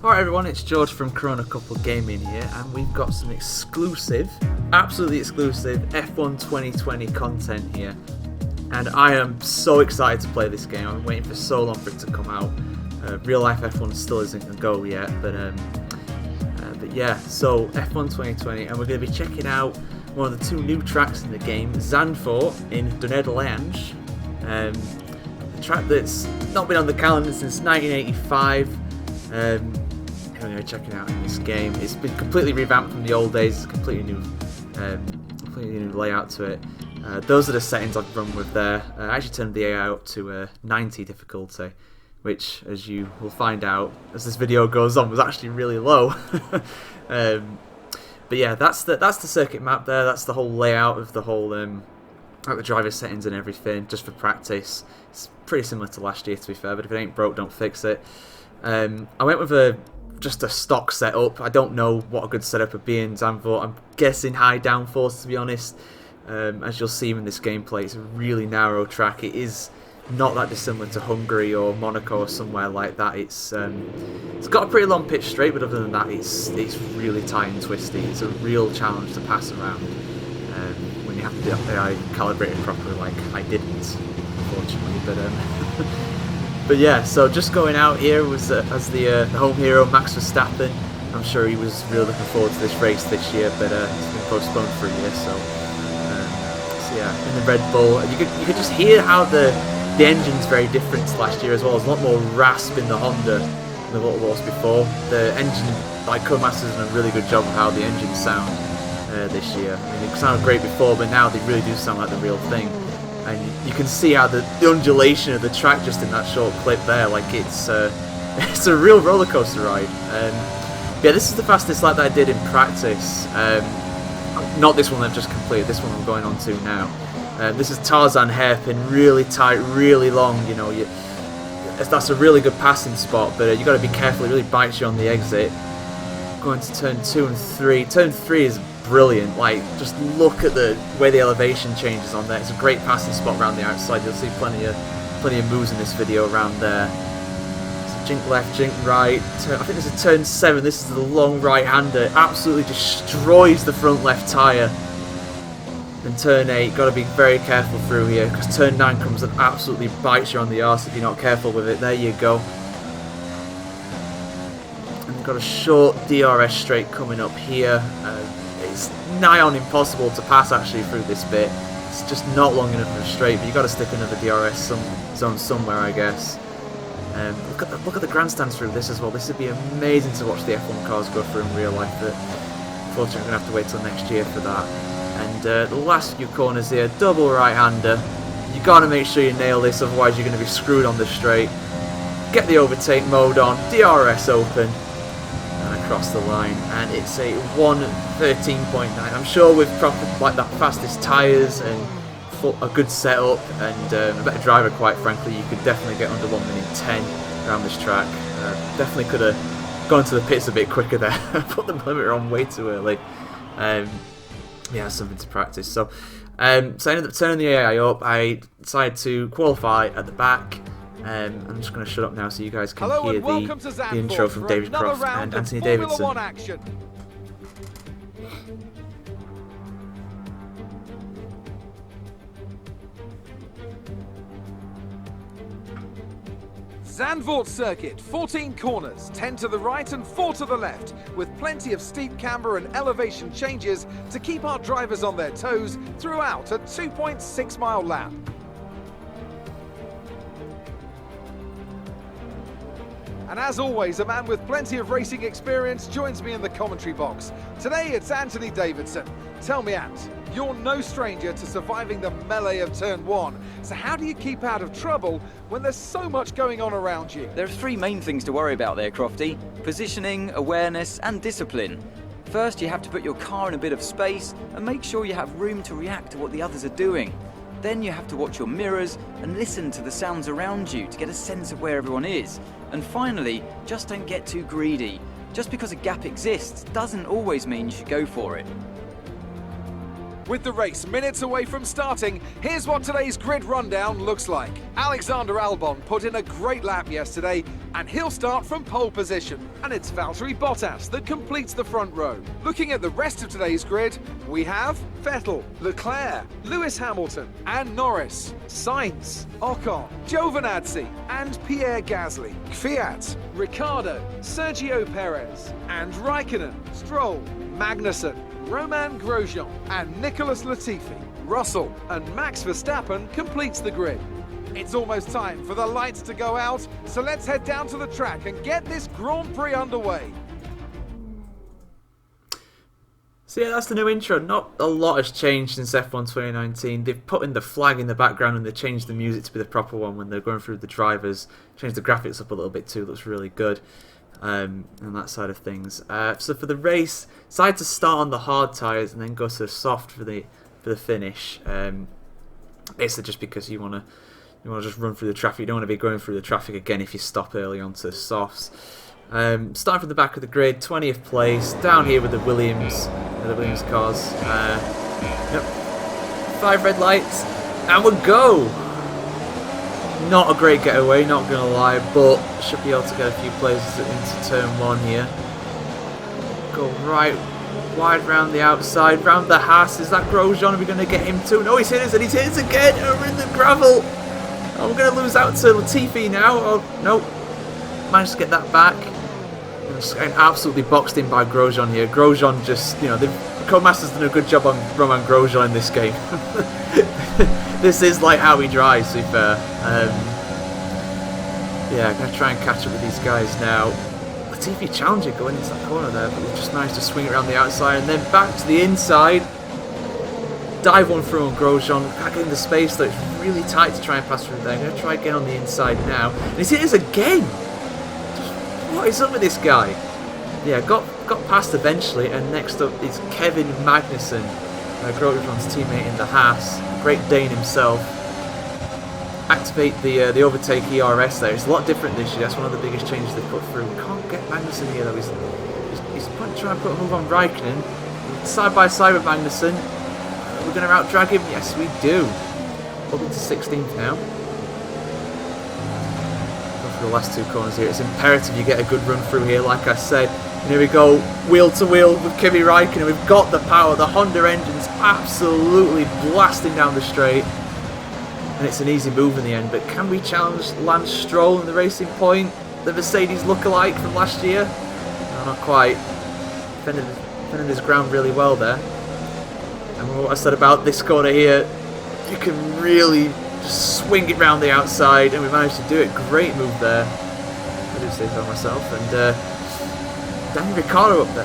Alright everyone, it's George from Corona Couple Gaming here, and we've got some exclusive, absolutely exclusive F1 2020 content here. And I am so excited to play this game. I've been waiting for so long for it to come out. Real life F1 still isn't a go yet, but yeah, so F1 2020, and we're going to be checking out one of the two new tracks in the game, Zandvoort in the Netherlands. A track that's not been on the calendar since 1985. We're going to be checking out in this game. It's been completely revamped from the old days. It's a completely new layout to it. Those are the settings I've run with there. I actually turned the AI up to 90 difficulty, which, as you will find out as this video goes on, was actually really low. But yeah, that's the circuit map there. That's the whole layout of the whole like the driver settings and everything, just for practice. It's pretty similar to last year, to be fair. But if it ain't broke, don't fix it. I went with just a stock setup. I don't know what a good setup would be in Zandvoort. I'm guessing high downforce, to be honest. As you'll see in this gameplay, it's a really narrow track. It is not that dissimilar to Hungary or Monaco or somewhere like that. It's got a pretty long pitch straight, but other than that, it's really tight and twisty. It's a real challenge to pass around when you have to do AI calibrated properly, like I didn't, unfortunately. But yeah, so just going out here was as the home hero, Max Verstappen. I'm sure he was really looking forward to this race this year, but it's been postponed for a year. So yeah, in the Red Bull, you could just hear how the engine's very different to last year as well. There's a lot more rasp in the Honda than what it was before. The engine, like Codemasters, done a really good job of how the engines sound this year. I mean, it sounded great before, but now they really do sound like the real thing. And you can see how the undulation of the track just in that short clip there, like it's a real roller coaster ride. Yeah, this is the fastest lap that I did in practice. Not this one I've just completed. This one I'm going on to now. This is Tarzan hairpin, really tight, really long. You know, that's a really good passing spot, but you got to be careful. It really bites you on the exit. Going to turn 2 and 3. Turn 3 is brilliant. Like, just look at the way the elevation changes on there. It's a great passing spot around the outside. You'll see plenty of moves in this video around there. So jink left, jink right. I think this is turn 7. This is the long right-hander. Absolutely destroys the front left tyre. And turn 8, got to be very careful through here, because turn 9 comes and absolutely bites you on the arse if you're not careful with it. There you go. And we've got a short DRS straight coming up here. It's nigh on impossible to pass actually through this bit. It's just not long enough for a straight, but you've got to stick another DRS zone somewhere, I guess. Look at the grandstands through this as well. This would be amazing to watch the F1 cars go through in real life, but unfortunately I'm going to have to wait till next year for that. And the last few corners here, double right-hander. You got to make sure you nail this, otherwise you're going to be screwed on the straight. Get the overtake mode on, DRS open, and across the line. And it's a 1:13.9. I'm sure with proper, like that, fastest tyres and a good setup and a better driver, quite frankly, you could definitely get under 1:10 around this track. Definitely could have gone to the pits a bit quicker there. Put the limiter on way too early. Yeah, something to practice. So I ended up turning the AI up. I decided to qualify at the back. I'm just going to shut up now so you guys can hear the intro from David Croft and Anthony Davidson. Zandvoort Circuit, 14 corners, 10 to the right and 4 to the left, with plenty of steep camber and elevation changes to keep our drivers on their toes throughout a 2.6 mile lap. And as always, a man with plenty of racing experience joins me in the commentary box. Today it's Anthony Davidson. Tell me, Ant, you're no stranger to surviving the melee of turn 1. So how do you keep out of trouble when there's so much going on around you? There are 3 main things to worry about there, Crofty. Positioning, awareness and discipline. First, you have to put your car in a bit of space and make sure you have room to react to what the others are doing. Then you have to watch your mirrors and listen to the sounds around you to get a sense of where everyone is. And finally, just don't get too greedy. Just because a gap exists doesn't always mean you should go for it. With the race minutes away from starting, here's what today's grid rundown looks like. Alexander Albon put in a great lap yesterday, and he'll start from pole position. And it's Valtteri Bottas that completes the front row. Looking at the rest of today's grid, we have Vettel, Leclerc, Lewis Hamilton, and Norris, Sainz, Ocon, Giovinazzi, and Pierre Gasly, Kvyat, Ricciardo, Sergio Perez, and Raikkonen, Stroll, Magnussen, Romain Grosjean, and Nicholas Latifi. Russell and Max Verstappen completes the grid. It's almost time for the lights to go out, so let's head down to the track and get this Grand Prix underway. So yeah, that's the new intro. Not a lot has changed since F1 2019. They've put in the flag in the background and they changed the music to be the proper one when they're going through the drivers. Changed the graphics up a little bit too, looks really good. And that side of things. So for the race, decided to start on the hard tyres and then go to the soft for the finish. Basically just because you want to just run through the traffic. You don't want to be going through the traffic again if you stop early onto softs. Starting from the back of the grid, 20th place, down here with the Williams cars. Yep. 5 red lights, and we'll go! Not a great getaway, not going to lie, but should be able to get a few places into turn 1 here. Go right, wide round the outside, round the Haas. Is that Grosjean? Are we going to get him too? No, he's hit us, and he's hit us again over in the gravel. Oh, we're going to lose out to Latifi now. Oh, no. Managed to get that back. Getting absolutely boxed in by Grosjean here. Grosjean just, the Codemasters done a good job on Romain Grosjean in this game. This is like how he drives, to be fair. Yeah, I'm going to try and catch up with these guys now. Latifi challenging going into that corner there, but we've just managed to swing it around the outside and then back to the inside. Dive one through on Grosjean. Can't get in the space though, it's really tight to try and pass through there. I'm going to try again on the inside now. And he's hit us again! What is up with this guy? Yeah, got past eventually, and next up is Kevin Magnussen, Grosjean's teammate in the Haas. Great Dane himself. Activate the overtake ERS there. It's a lot different this year. That's one of the biggest changes they've put through. We can't get Magnussen here though. He's trying to put a move on Raikkonen. Side by side with Magnussen. We're going to out drag him. Yes, we do. Up into 16th now. For the last 2 corners here, it's imperative you get a good run through here, like I said. And here we go, wheel to wheel with Kimi Raikkonen. We've got the power, the Honda engine's absolutely blasting down the straight, and it's an easy move in the end. But can we challenge Lance Stroll in the Racing Point, the Mercedes lookalike from last year? No, not quite. Defending his ground really well there. And what I said about this corner here, you can really just swing it round the outside, and we managed to do it. Great move there. I do say so myself. And Danny Ricciardo up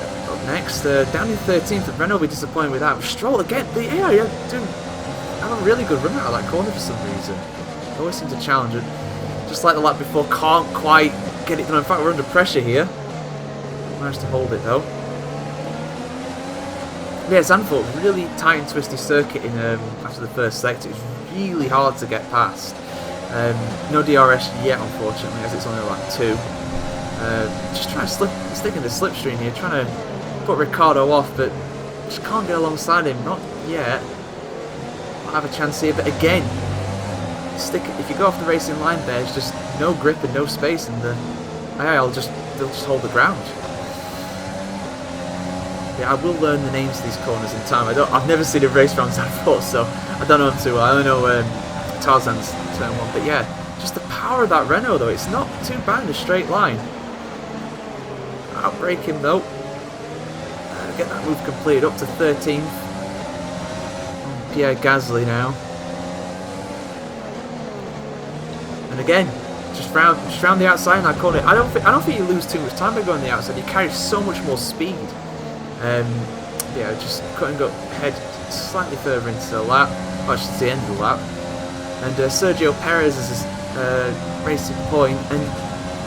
next. Down in 13th. The Renault will be disappointed with that. But Stroll again. The AI do have a really good run out of that corner for some reason. They always seem to challenge it. Just like the lap before, can't quite get it done. In fact, we're under pressure here. Managed to hold it though. Yeah, Zandvoort, really tight and twisty circuit in after the first sector. It's really hard to get past. No DRS yet, unfortunately, as it's only lap 2. Just trying to stick in the slipstream here, trying to put Ricciardo off, but just can't get alongside him. Not yet. Might have a chance here, but again, if you go off the racing line, there's just no grip and no space, and the AI they'll just hold the ground. Yeah, I will learn the names of these corners in time. I've never seen a race around Zandvoort, so I don't know them too well. I only know Tarzan's turn 1, but yeah, just the power of that Renault though. It's not too bad in a straight line. Outbrake him though. Get that move completed up to 13th. Pierre Gasly now. And again, just round the outside in that corner. I don't think you lose too much time by going on the outside. You carry so much more speed. Yeah, just cutting up head slightly further into the lap. Well, it's the end of the lap. And Sergio Perez is his Racing Point. And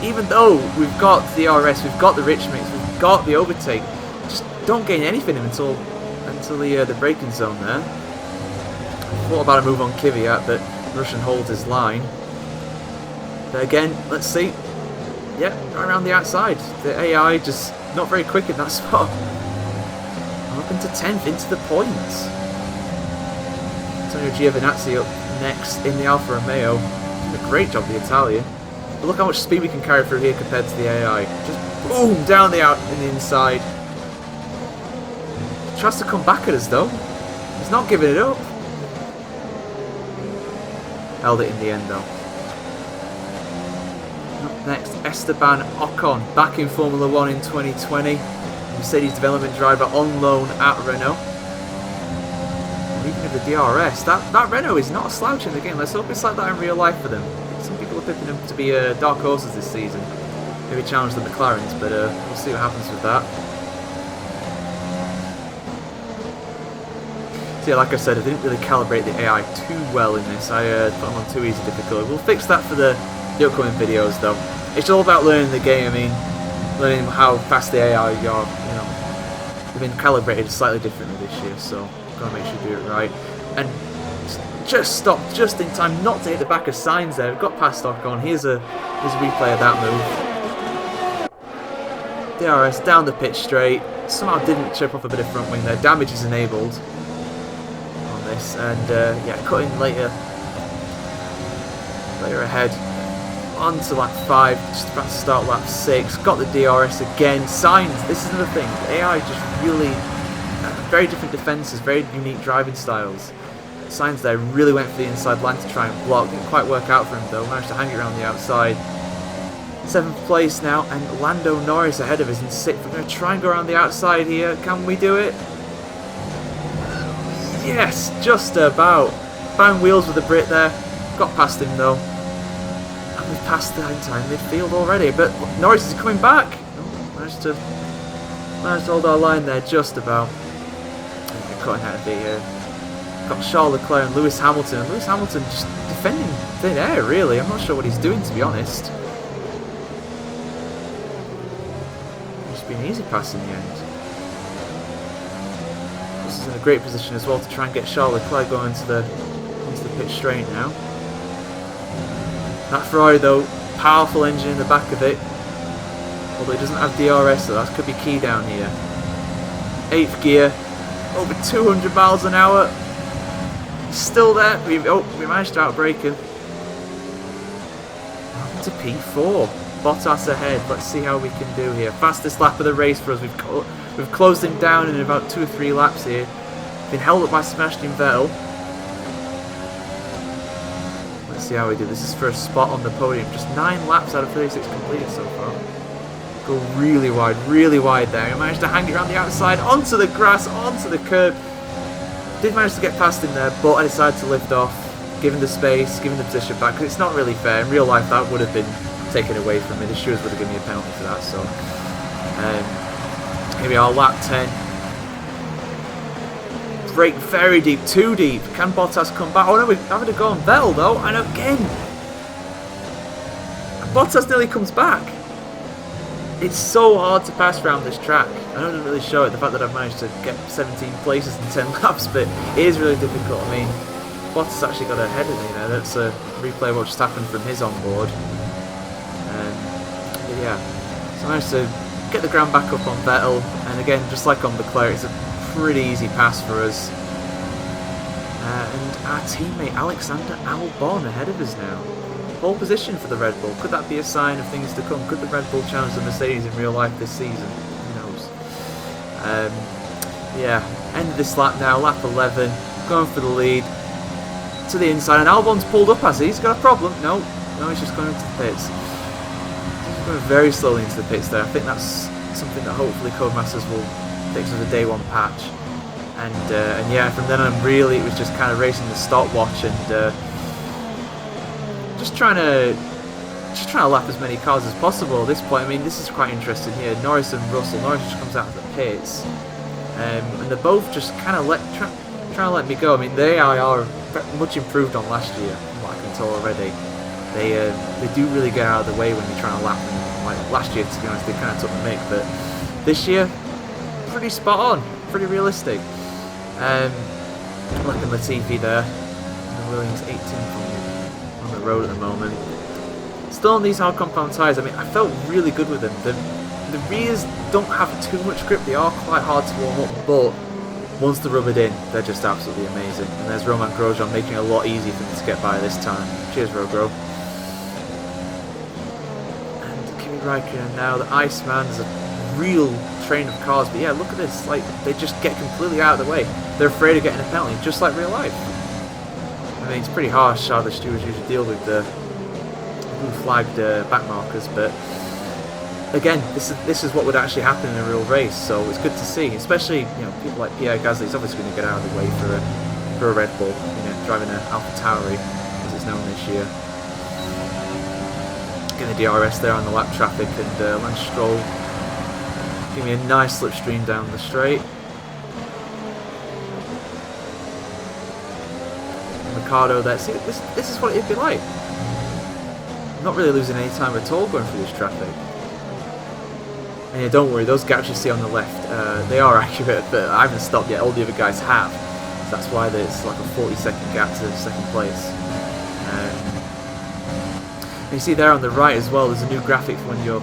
even though we've got the RS, we've got the rich mix, we've got the overtake, just don't gain anything until the braking zone there. Thought about a move on Kvyat, but Russian holds his line. But again, let's see. Yeah, right around the outside. The AI just not very quick in that spot. I'm up into 10th, into the points. Giovinazzi up next in the Alfa Romeo. Doing a great job, the Italian. But look how much speed we can carry through here compared to the AI. Just boom, down the out in the inside. Tries to come back at us though. He's not giving it up. Held it in the end though. Up next, Esteban Ocon, back in Formula 1 in 2020. Mercedes development driver on loan at Renault. And even with the DRS, that Renault is not a slouch in the game. Let's hope it's like that in real life for them. Some people are picking them to be dark horses this season. Maybe challenge the McLarens, but we'll see what happens with that. So yeah, like I said, I didn't really calibrate the AI too well in this. I put them on too easy difficulty. We'll fix that for the upcoming videos though. It's all about learning the game. I mean, learning how fast the AI are, you know. They've been calibrated slightly differently this year, so gotta make sure you do it right. And just stopped just in time not to hit the back of Sainz there. We've got past Ocon. Here's a replay of that move. DRS down the pitch straight. Somehow didn't chip off a bit of front wing there. Damage is enabled on this, and yeah, cutting later ahead. On to lap 5, just about to start lap 6. Got the DRS again. Sainz, this is another thing. The AI just really very different defences, very unique driving styles. Sainz there really went for the inside line to try and block. Didn't quite work out for him though. Managed to hang it around the outside. 7th place now, and Lando Norris ahead of us in 6th. We're going to try and go around the outside here. Can we do it? Yes, just about. Bang wheels with the Brit there. Got past him though. And we've passed the entire midfield already. But Norris is coming back. Oh, managed to hold our line there just about. And cutting out of the got Charles Leclerc and Lewis Hamilton. And Lewis Hamilton just defending thin air really. I'm not sure what he's doing to be honest. Just been easy pass in the end. This is in a great position as well to try and get Charles Leclerc going onto the pitch straight now. That Ferrari though, powerful engine in the back of it. Although it doesn't have DRS, so that could be key down here. 8th gear, over 200 miles an hour. Still there. We managed to outbrake him. On to P4. Bottas ahead. Let's see how we can do here. Fastest lap of the race for us. We've closed him down in about 2 or 3 laps here. Been held up by Sebastian Vettel. Let's see how we do. This is for a spot on the podium. Just 9 laps out of 36 completed so far. Go really wide there. I managed to hang it around the outside, onto the grass, onto the curb. Did manage to get past him there, but I decided to lift off, given the space, given the position back, because it's not really fair. In real life, that would have been taken away from me. The stewards would have given me a penalty for that, so... here we are, lap 10. Brake very deep, too deep. Can Bottas come back? Oh no, we're having to go on Vettel though, and again! Bottas nearly comes back. It's so hard to pass around this track. I know it doesn't really show it, the fact that I've managed to get 17 places in 10 laps, but it is really difficult. I mean, Bottas actually got ahead of me there. That's a replay of what just happened from his onboard. But yeah, so I managed to get the ground back up on Vettel, and again, just like on Leclerc, it's a pretty easy pass for us. And our teammate Alexander Albon ahead of us now. Pole position for the Red Bull. Could that be a sign of things to come? Could the Red Bull challenge the Mercedes in real life this season? Who knows? Yeah, end of this lap now, lap 11, going for the lead to the inside, and Albon's pulled up, has he? He's got a problem. No, he's just going into the pits. He's going very slowly into the pits there. I think that's something that hopefully Codemasters will fix with a day 1 patch. And yeah, from then on really it was just kind of racing the stopwatch and just trying to lap as many cars as possible at this point. I mean, this is quite interesting here. Norris and Russell. Norris just comes out of the pits, and they're both just kind of trying to let me go. I mean, they are much improved on last year, from what I can tell already. They do really get out of the way when you're trying to lap them. Like last year, to be honest, they kind of took the mick, but this year, pretty spot on, pretty realistic. Look at Latifi there. And the Williams 18th on the road at the moment. Still on these hard compound tyres. I mean, I felt really good with them. The rears don't have too much grip. They are quite hard to warm up, but once they're rubbered in, they're just absolutely amazing. And there's Roman Grosjean making it a lot easier for me to get by this time. Cheers, Rogro. And Kimi Raikkonen now, the Iceman, is a real train of cars. But yeah, look at this. Like, they just get completely out of the way. They're afraid of getting a penalty, just like real life. I mean, it's pretty harsh how the stewards usually deal with the blue flagged back markers, but again, this is what would actually happen in a real race, so it's good to see. Especially, you know, people like Pierre Gasly. He's obviously going to get out of the way for a Red Bull, you know, driving an AlphaTauri, as it's known this year. Getting the DRS there on the lap traffic, and Lance Stroll give me a nice slipstream down the straight. Ricardo there. See, this is what it'd be like. Not really losing any time at all going through this traffic. And yeah, don't worry, those gaps you see on the left, they are accurate, but I haven't stopped yet. All the other guys have. So that's why there's like a 40-second gap to second place. And you see there on the right as well, there's a new graphic when your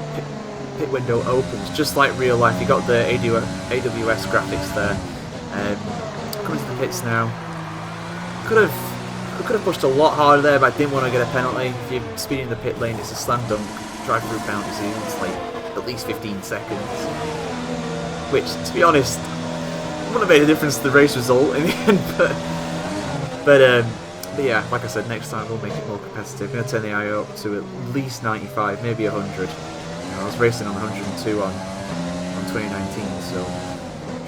pit window opens, just like real life. You got the AWS graphics there. Coming to the pits now. Could have pushed a lot harder there, but I didn't want to get a penalty. If you're speeding the pit lane, it's a slam dunk drive-through penalty, so it's like at least 15 seconds. Which, to be honest, wouldn't have made a difference to the race result in the end. But yeah, like I said, next time we'll make it more competitive. I'm going to turn the IO up to at least 95, maybe 100. You know, I was racing on 102 on 2019, so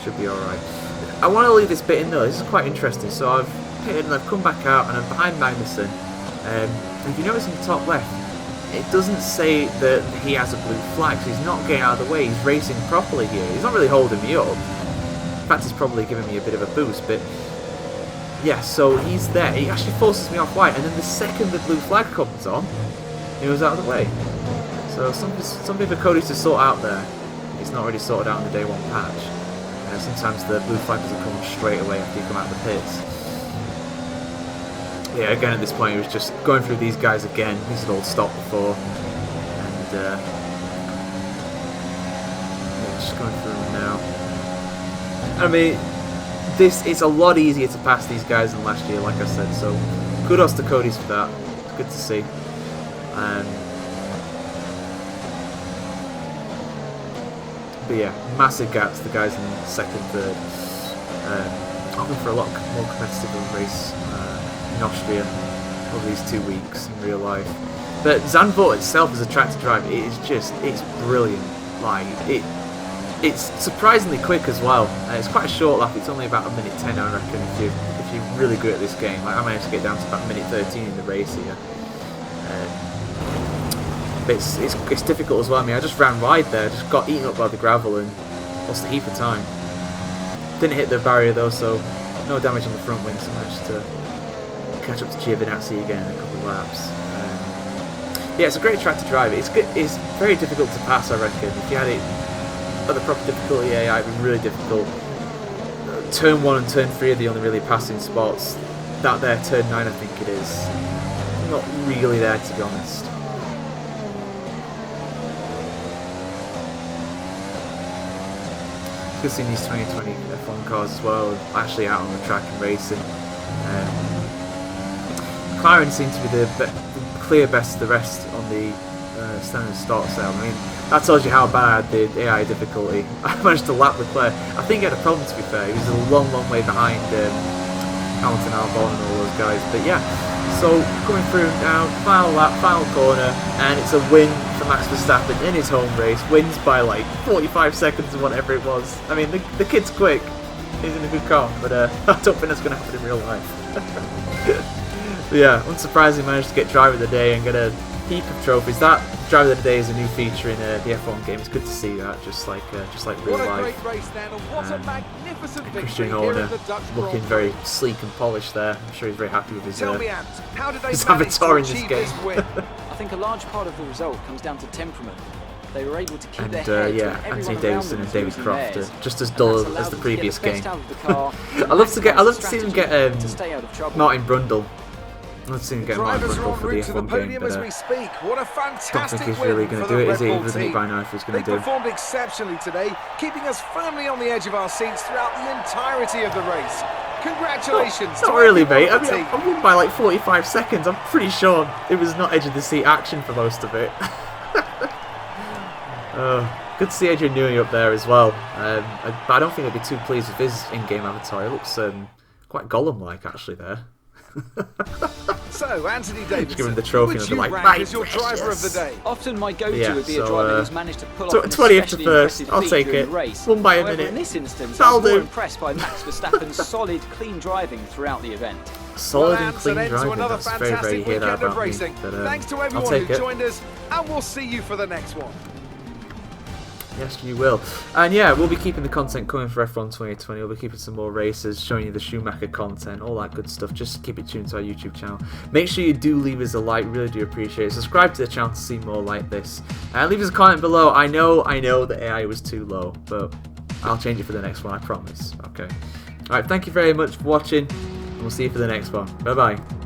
should be alright. I want to leave this bit in though. This is quite interesting. So I've pitted and I've come back out and I'm behind Magnussen. And if you notice in the top left, it doesn't say that he has a blue flag, so he's not getting out of the way. He's racing properly here. He's not really holding me up. In fact, he's probably giving me a bit of a boost, but yeah, so he's there. He actually forces me off white, and then the second the blue flag comes on, he was out of the way. So something for Cody to sort out there. It's not already sorted out in the day one patch. Sometimes the blue flag doesn't come on straight away after you come out of the pits. Yeah, again at this point he was just going through these guys again. These had all stopped before, and yeah, just going through them now. I mean, this is a lot easier to pass these guys than last year, like I said. So kudos to Cody's for that. It's good to see. But yeah, massive gaps. The guys in second, third. Hoping for a lot more competitive race in Austria over these 2 weeks in real life. But Zandvoort itself as a track to drive, it's brilliant. Like it's surprisingly quick as well. It's quite a short lap. It's only about 1:10, I reckon, if you're really good at this game. Like, I managed to get down to about 1:13 in the race here. But it's difficult as well. I mean, I just ran wide there, just got eaten up by the gravel and lost a heap of time. Didn't hit the barrier though, so no damage on the front wing, so I managed to catch up to Giovinazzi again in a couple of laps. Yeah, it's a great track to drive. It's good. It's very difficult to pass, I reckon. If you had it at the proper difficulty AI, it'd be really difficult. Turn 1 and Turn 3 are the only really passing spots. That there, Turn 9 I think it is. Not really there, to be honest. Good seeing these 2020 F1 cars as well, actually out on the track and racing. McLaren seemed to be the clear best of the rest on the standard start cell. I mean, that tells you how bad the AI difficulty. I managed to lap Leclerc. I think he had a problem, to be fair. He was a long way behind Hamilton, Albon and all those guys. But yeah, so coming through now, final lap, final corner, and it's a win for Max Verstappen in his home race. Wins by like 45 seconds or whatever it was. I mean, the kid's quick. He's in a good car, but I don't think that's going to happen in real life. But yeah, unsurprisingly managed to get driver of the day and get a heap of trophies. That driver of the day is a new feature in the F1 game. It's good to see that, just like real life. And Christian Horner looking very sleek and polished there. I'm sure he's very happy with his avatar in this game. I think a large part of the result comes down to temperament. They were able to keep their heads yeah, Anthony Davidson and David Croft are just as dull as the previous game. I love to see them get Martin Brundle Let's see him get my Drivers are en for the route to the F1 game, podium as but we speak. What a don't fantastic think he's win really for going to the do it, Red is he? Bull Doesn't he team. by now if he's They going to do? performed exceptionally today, keeping us firmly on the edge of our seats throughout the entirety of the race. Congratulations to Not really, everyone mate. on I the mean, team. I won by like 45 seconds. I'm pretty sure it was not edge of the seat action for most of it. Good to see Adrian Newey up there as well. But I don't think I'd be too pleased with his in-game avatar. It looks quite Gollum-like actually there. So, Anthony Davidson, give him the trophy who and would be you like, rank "My as your driver of the day? Often my go-to Yeah, would be a so, driver who's managed to pull off an 20th to especially first. impressive I'll feat take during it. the race. Won by a However, minute. in this instance, I That'll was more do. impressed by Max Verstappen's solid, clean driving throughout the event. Solid and Well, clean Ants, driving. to another That's very, very fantastic hear that weekend of about me. racing. But, Thanks to I'll everyone take who it. joined us, and we'll see you for the next one. Yes, you will. And yeah, we'll be keeping the content coming for F1 2020. We'll be keeping some more races, showing you the Schumacher content, all that good stuff. Just keep it tuned to our YouTube channel. Make sure you do leave us a like, really do appreciate it. Subscribe to the channel to see more like this. And leave us a comment below. I know the AI was too low, but I'll change it for the next one, I promise. Okay. Alright, thank you very much for watching, and we'll see you for the next one. Bye-bye.